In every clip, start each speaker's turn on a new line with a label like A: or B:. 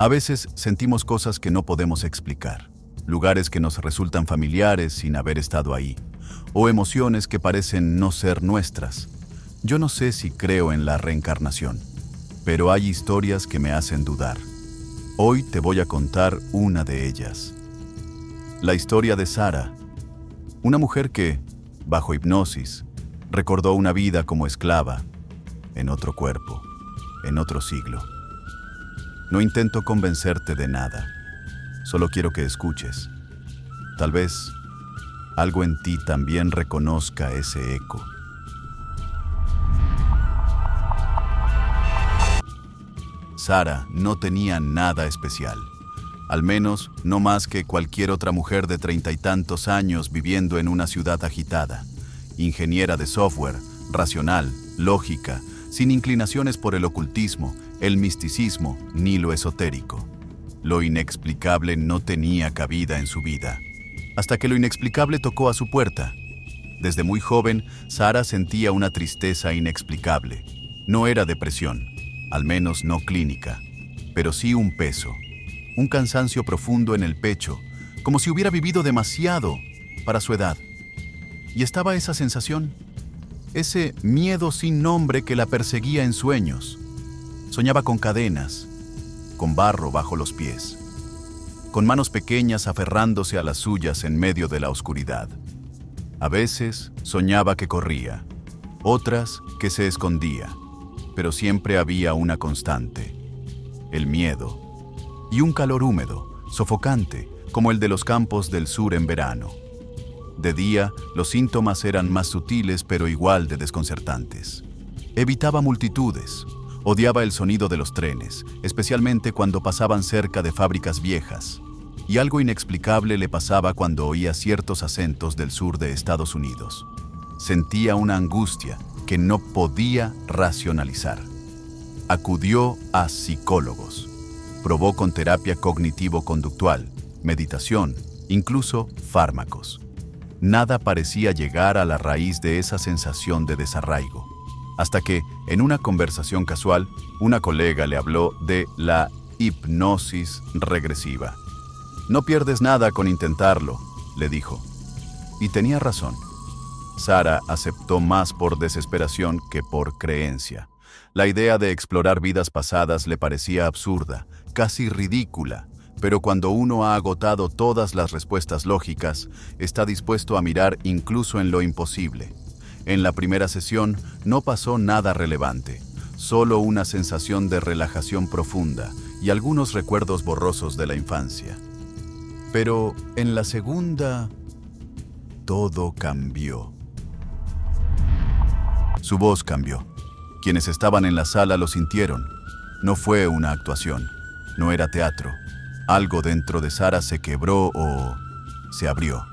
A: A veces sentimos cosas que no podemos explicar, lugares que nos resultan familiares sin haber estado ahí, o emociones que parecen no ser nuestras. Yo no sé si creo en la reencarnación, pero hay historias que me hacen dudar. Hoy te voy a contar una de ellas. La historia de Sara, una mujer que, bajo hipnosis, recordó una vida como esclava, en otro cuerpo, en otro siglo. No intento convencerte de nada, solo quiero que escuches. Tal vez algo en ti también reconozca ese eco. Sara no tenía nada especial, al menos no más que cualquier otra mujer de 30 y tantos años viviendo en una ciudad agitada, ingeniera de software, racional, lógica, sin inclinaciones por el ocultismo, el misticismo ni lo esotérico. Lo inexplicable no tenía cabida en su vida, hasta que lo inexplicable tocó a su puerta. Desde muy joven, Sara sentía una tristeza inexplicable. No era depresión, al menos no clínica, pero sí un peso, un cansancio profundo en el pecho, como si hubiera vivido demasiado para su edad. Y estaba esa sensación, ese miedo sin nombre que la perseguía en sueños. Soñaba con cadenas, con barro bajo los pies, con manos pequeñas aferrándose a las suyas en medio de la oscuridad. A veces soñaba que corría, otras que se escondía, pero siempre había una constante: el miedo y un calor húmedo, sofocante, como el de los campos del sur en verano. De día, los síntomas eran más sutiles pero igual de desconcertantes. Evitaba multitudes, odiaba el sonido de los trenes, especialmente cuando pasaban cerca de fábricas viejas, y algo inexplicable le pasaba cuando oía ciertos acentos del sur de Estados Unidos. Sentía una angustia que no podía racionalizar. Acudió a psicólogos. Probó con terapia cognitivo-conductual, meditación, incluso fármacos. Nada parecía llegar a la raíz de esa sensación de desarraigo, hasta que, en una conversación casual, una colega le habló de la hipnosis regresiva. «No pierdes nada con intentarlo», le dijo. Y tenía razón. Sara aceptó más por desesperación que por creencia. La idea de explorar vidas pasadas le parecía absurda, casi ridícula, pero cuando uno ha agotado todas las respuestas lógicas, está dispuesto a mirar incluso en lo imposible. En la primera sesión no pasó nada relevante, solo una sensación de relajación profunda y algunos recuerdos borrosos de la infancia. Pero en la segunda, todo cambió. Su voz cambió. Quienes estaban en la sala lo sintieron. No fue una actuación, no era teatro. Algo dentro de Sara se quebró o se abrió.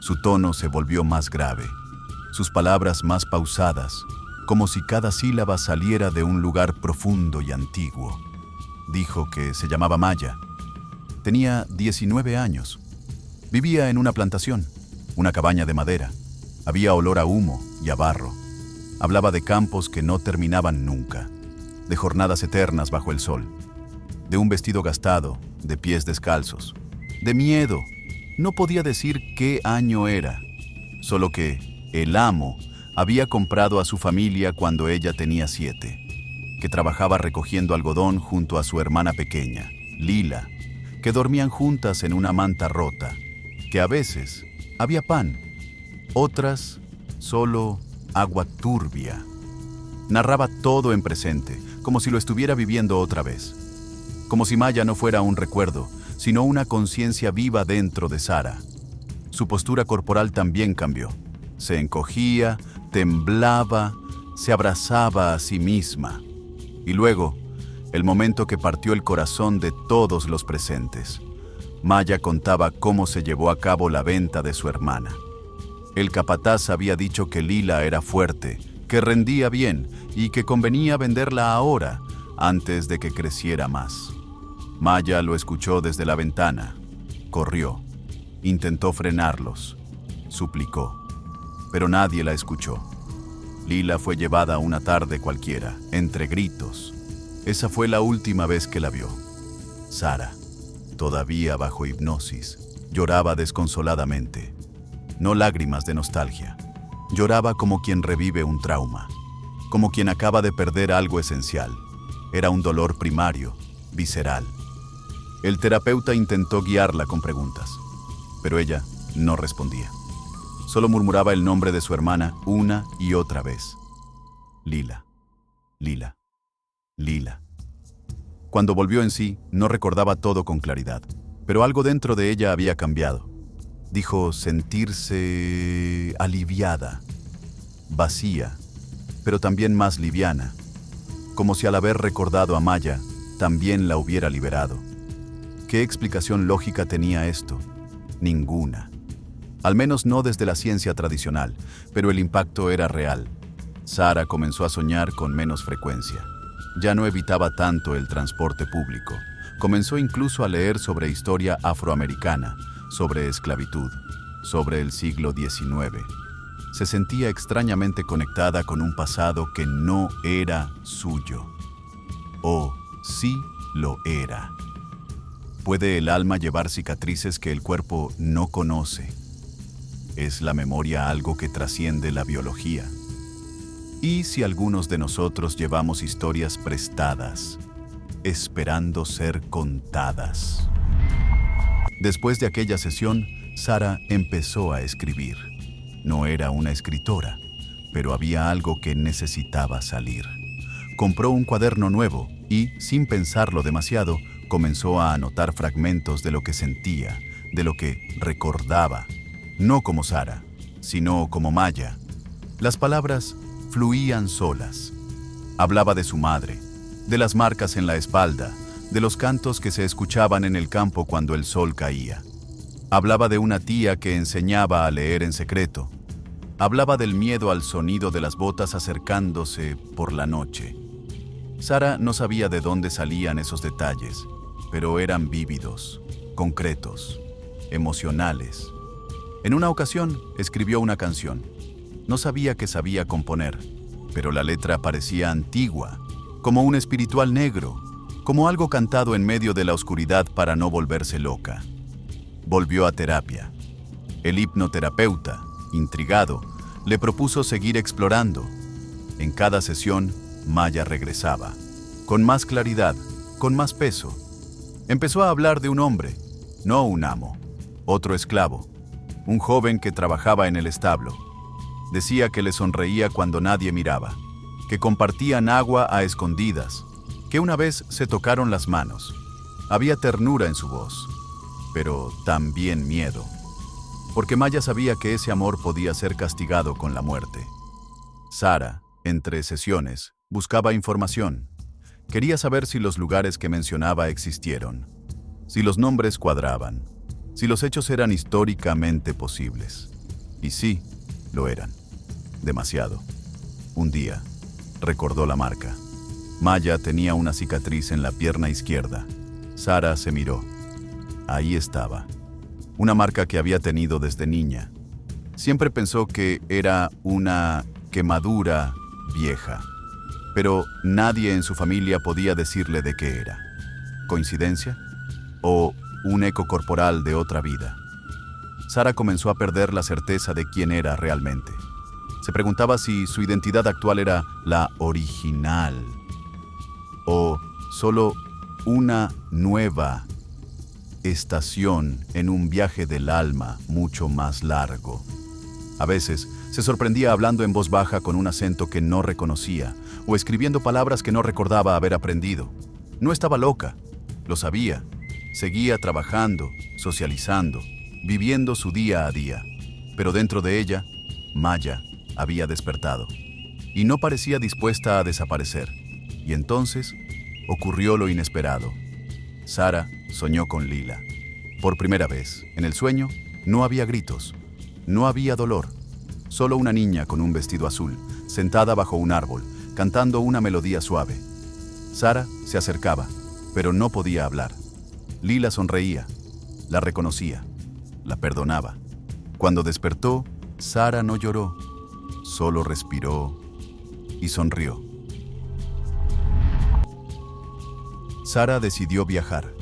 A: Su tono se volvió más grave, sus palabras más pausadas, como si cada sílaba saliera de un lugar profundo y antiguo. Dijo que se llamaba Maya. Tenía 19 años. Vivía en una plantación, una cabaña de madera. Había olor a humo y a barro. Hablaba de campos que no terminaban nunca, de jornadas eternas bajo el sol, de un vestido gastado, de pies descalzos, de miedo. No podía decir qué año era, solo que el amo había comprado a su familia cuando ella tenía 7, que trabajaba recogiendo algodón junto a su hermana pequeña, Lila, que dormían juntas en una manta rota, que a veces había pan, otras solo agua turbia. Narraba todo en presente, como si lo estuviera viviendo otra vez. Como si Maya no fuera un recuerdo, sino una conciencia viva dentro de Sara. Su postura corporal también cambió. Se encogía, temblaba, se abrazaba a sí misma. Y luego, el momento que partió el corazón de todos los presentes. Maya contaba cómo se llevó a cabo la venta de su hermana. El capataz había dicho que Lila era fuerte, que rendía bien y que convenía venderla ahora, antes de que creciera más. Maya lo escuchó desde la ventana. Corrió. Intentó frenarlos. Suplicó. Pero nadie la escuchó. Lila fue llevada una tarde cualquiera, entre gritos. Esa fue la última vez que la vio. Sara, todavía bajo hipnosis, lloraba desconsoladamente. No lágrimas de nostalgia. Lloraba como quien revive un trauma, como quien acaba de perder algo esencial. Era un dolor primario, visceral. El terapeuta intentó guiarla con preguntas, pero ella no respondía. Solo murmuraba el nombre de su hermana una y otra vez. Lila, Lila, Lila. Cuando volvió en sí, no recordaba todo con claridad, pero algo dentro de ella había cambiado. Dijo sentirse aliviada, vacía, pero también más liviana, como si al haber recordado a Maya, también la hubiera liberado. ¿Qué explicación lógica tenía esto? Ninguna. Al menos no desde la ciencia tradicional, pero el impacto era real. Sara comenzó a soñar con menos frecuencia. Ya no evitaba tanto el transporte público. Comenzó incluso a leer sobre historia afroamericana, sobre esclavitud, sobre el siglo XIX. Se sentía extrañamente conectada con un pasado que no era suyo. O sí lo era. ¿Puede el alma llevar cicatrices que el cuerpo no conoce? ¿Es la memoria algo que trasciende la biología? ¿Y si algunos de nosotros llevamos historias prestadas, esperando ser contadas? Después de aquella sesión, Sara empezó a escribir. No era una escritora, pero había algo que necesitaba salir. Compró un cuaderno nuevo y, sin pensarlo demasiado, comenzó a anotar fragmentos de lo que sentía, de lo que recordaba. No como Sara, sino como Maya. Las palabras fluían solas. Hablaba de su madre, de las marcas en la espalda, de los cantos que se escuchaban en el campo cuando el sol caía. Hablaba de una tía que enseñaba a leer en secreto. Hablaba del miedo al sonido de las botas acercándose por la noche. Sara no sabía de dónde salían esos detalles, pero eran vívidos, concretos, emocionales. En una ocasión escribió una canción. No sabía que sabía componer, pero la letra parecía antigua, como un espiritual negro, como algo cantado en medio de la oscuridad para no volverse loca. Volvió a terapia. El hipnoterapeuta, intrigado, le propuso seguir explorando. En cada sesión, Maya regresaba, con más claridad, con más peso. Empezó a hablar de un hombre, no un amo, otro esclavo, un joven que trabajaba en el establo. Decía que le sonreía cuando nadie miraba, que compartían agua a escondidas, que una vez se tocaron las manos. Había ternura en su voz, pero también miedo, porque Maya sabía que ese amor podía ser castigado con la muerte. Sara, entre sesiones, buscaba información. Quería saber si los lugares que mencionaba existieron, si los nombres cuadraban, si los hechos eran históricamente posibles. Y sí, lo eran. Demasiado. Un día, recordó la marca. Maya tenía una cicatriz en la pierna izquierda. Sara se miró. Ahí estaba. Una marca que había tenido desde niña. Siempre pensó que era una quemadura vieja, pero nadie en su familia podía decirle de qué era. ¿Coincidencia? ¿O un eco corporal de otra vida? Sara comenzó a perder la certeza de quién era realmente. Se preguntaba si su identidad actual era la original o solo una nueva estación en un viaje del alma mucho más largo. A veces se sorprendía hablando en voz baja con un acento que no reconocía o escribiendo palabras que no recordaba haber aprendido. No estaba loca, lo sabía. Seguía trabajando, socializando, viviendo su día a día. Pero dentro de ella, Maya había despertado y no parecía dispuesta a desaparecer. Y entonces ocurrió lo inesperado. Sara soñó con Lila. Por primera vez, en el sueño, no había gritos, no había dolor, solo una niña con un vestido azul, sentada bajo un árbol, cantando una melodía suave. Sara se acercaba, pero no podía hablar. Lila sonreía, la reconocía, la perdonaba. Cuando despertó, Sara no lloró, solo respiró y sonrió. Sara decidió viajar.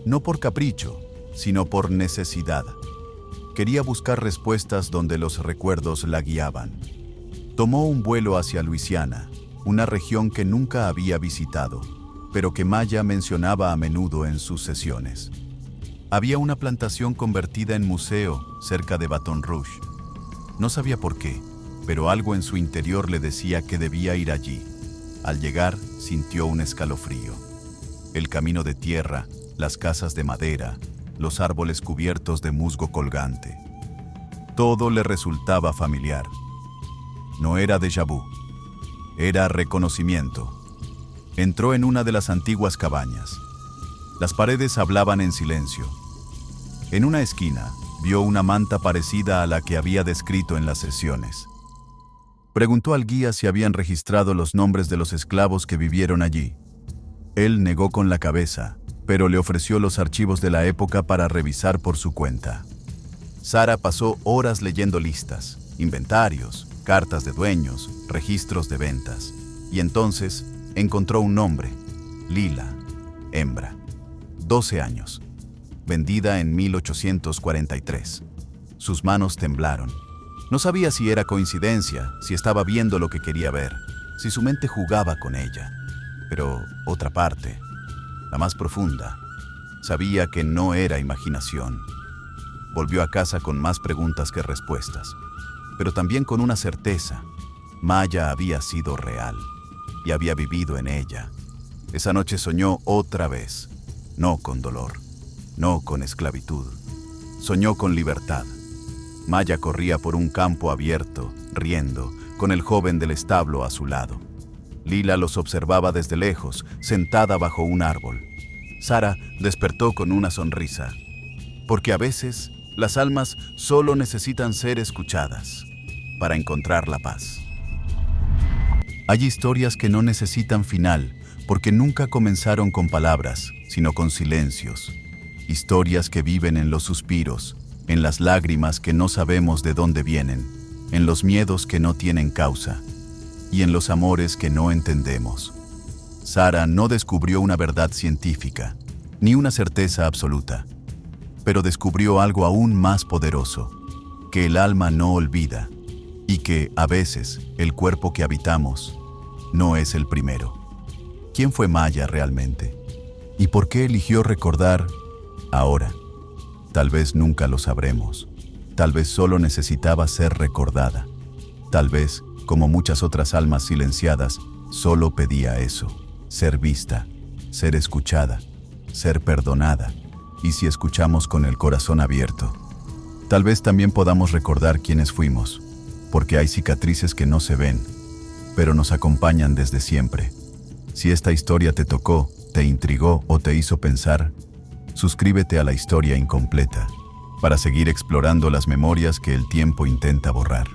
A: no por capricho, sino por necesidad. Quería buscar respuestas donde los recuerdos la guiaban. Tomó un vuelo hacia Luisiana, una región que nunca había visitado, pero que Maya mencionaba a menudo en sus sesiones. Había una plantación convertida en museo cerca de Baton Rouge. No sabía por qué, pero algo en su interior le decía que debía ir allí. Al llegar, sintió un escalofrío. El camino de tierra, las casas de madera, los árboles cubiertos de musgo colgante. Todo le resultaba familiar. No era déjà vu, era reconocimiento. Entró en una de las antiguas cabañas. Las paredes hablaban en silencio. En una esquina, vio una manta parecida a la que había descrito en las sesiones. Preguntó al guía si habían registrado los nombres de los esclavos que vivieron allí. Él negó con la cabeza, pero le ofreció los archivos de la época para revisar por su cuenta. Sara pasó horas leyendo listas, inventarios, cartas de dueños, registros de ventas, y entonces encontró un nombre: Lila, hembra, 12 años, vendida en 1843. Sus manos temblaron. No sabía si era coincidencia, si estaba viendo lo que quería ver, si su mente jugaba con ella. Pero otra parte, la más profunda, sabía que no era imaginación. Volvió a casa con más preguntas que respuestas, pero también con una certeza: Maya había sido real y había vivido en ella. Esa noche soñó otra vez, no con dolor, no con esclavitud. Soñó con libertad. Maya corría por un campo abierto, riendo, con el joven del establo a su lado. Lila los observaba desde lejos, sentada bajo un árbol. Sara despertó con una sonrisa, porque a veces las almas solo necesitan ser escuchadas para encontrar la paz. Hay historias que no necesitan final, porque nunca comenzaron con palabras, sino con silencios. Historias que viven en los suspiros, en las lágrimas que no sabemos de dónde vienen, en los miedos que no tienen causa y en los amores que no entendemos. Sara no descubrió una verdad científica, ni una certeza absoluta, pero descubrió algo aún más poderoso, que el alma no olvida y que, a veces, el cuerpo que habitamos no es el primero. ¿Quién fue Maya realmente? ¿Y por qué eligió recordar ahora? Tal vez nunca lo sabremos. Tal vez solo necesitaba ser recordada. Tal vez, como muchas otras almas silenciadas, solo pedía eso: ser vista, ser escuchada, ser perdonada. Y si escuchamos con el corazón abierto, tal vez también podamos recordar quiénes fuimos, porque hay cicatrices que no se ven, pero nos acompañan desde siempre. Si esta historia te tocó, te intrigó o te hizo pensar, suscríbete a La Historia Incompleta para seguir explorando las memorias que el tiempo intenta borrar.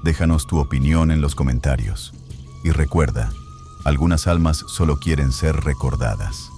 A: Déjanos tu opinión en los comentarios. Y recuerda, algunas almas solo quieren ser recordadas.